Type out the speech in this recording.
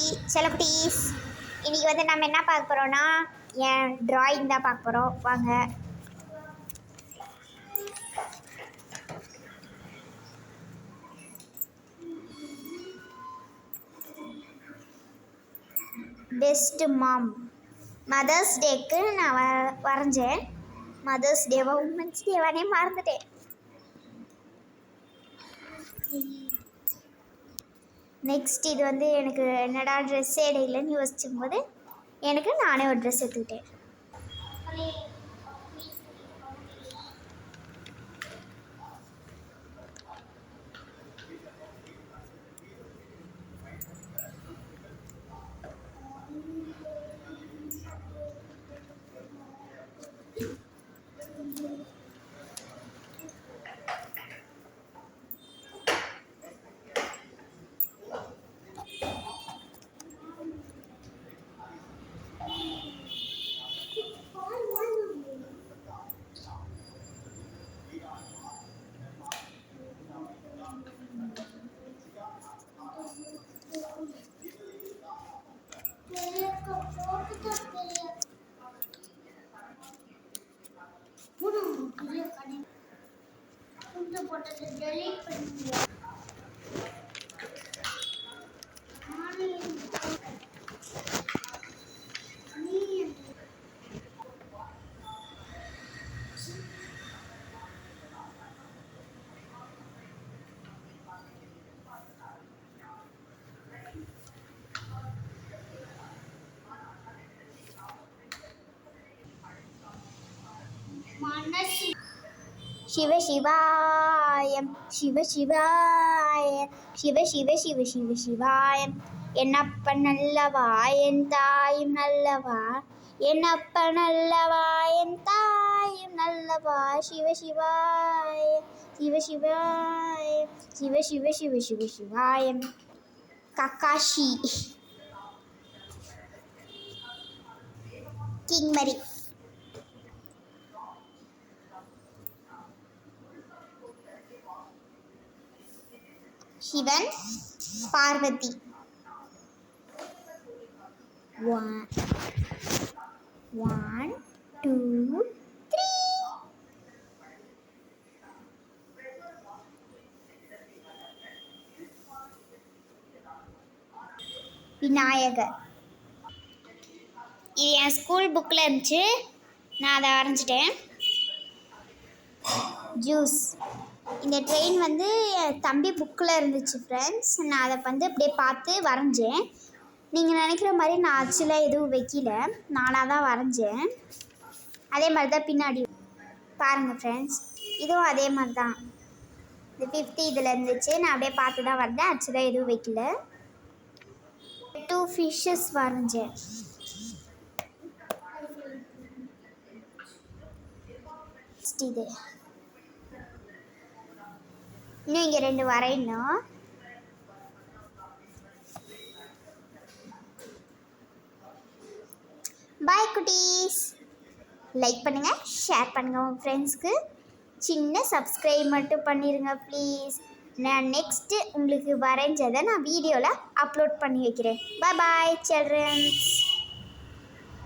Hi செல்லக்குட்டீஸ். இன்றைக்கி வந்து நம்ம என்ன பார்க்க போகிறோன்னா என் ட்ராயிங் தான் பார்க்க போகிறோம். வாங்க. பெஸ்ட் மாம். மதர்ஸ் டேக்கு நான் வரைஞ்சேன். மதர்ஸ் டேவா உமன்ஸ் டேவானே மறந்துட்டேன். நெக்ஸ்ட் இது வந்து எனக்கு என்னடா ட்ரெஸ் எடுக்கலன்னு யோசிச்சும் போது எனக்கு நானே ஒரு ட்ரெஸ் எடுத்துக்கிட்டேன். சிவ சிவாயம் சிவ சிவாயம் சிவ சிவ சிவ சிவ சிவாயம். என்னப்ப நல்லவா என் தாயும் நல்லவா, என்னப்ப நல்லவா என் தாயும் நல்லவா. சிவ சிவாய சிவ சிவாய சிவ சிவ சிவ சிவ சிவாயம். கக்காஷி கிங்மரி. Sivan Parvati. One two three. Vinayagar. இது என் ஸ்கூல் புக்கில் இருந்துச்சு, நான் அதை வரைஞ்சிட்டேன். ஜூஸ். இந்த ட்ரெயின் வந்து என் தம்பி புக்கில் இருந்துச்சு ஃப்ரெண்ட்ஸ். நான் அதை வந்து அப்படியே பார்த்து வரைஞ்சேன். நீங்கள் நினைக்கிற மாதிரி நான் அச்சில் எதுவும் வைக்கல, நானாக தான் வரைஞ்சேன். அதே மாதிரி தான் பின்னாடி பாருங்கள் ஃப்ரெண்ட்ஸ், இதுவும் அதே மாதிரி தான். இந்த 5th இதில் இருந்துச்சு, நான் அப்படியே பார்த்து தான் வரைஞ்சேன், அச்சில் எதுவும் வைக்கல. 2 ஃபிஷ்ஷஸ் வரைஞ்சேன். இது இன்னும் இங்கே 2 வரையணும். பாய் குட்டீஸ். லைக் பண்ணுங்கள், ஷேர் பண்ணுங்கள் உங்கள் ஃப்ரெண்ட்ஸ்க்கு. சின்ன சப்ஸ்கிரைப் மட்டும் பண்ணிடுங்க ப்ளீஸ். நான் நெக்ஸ்ட்டு உங்களுக்கு வரைஞ்சதை நான் வீடியோவில் அப்லோட் பண்ணி வைக்கிறேன். பாய் பாய் சில்ட்ரன்ஸ்.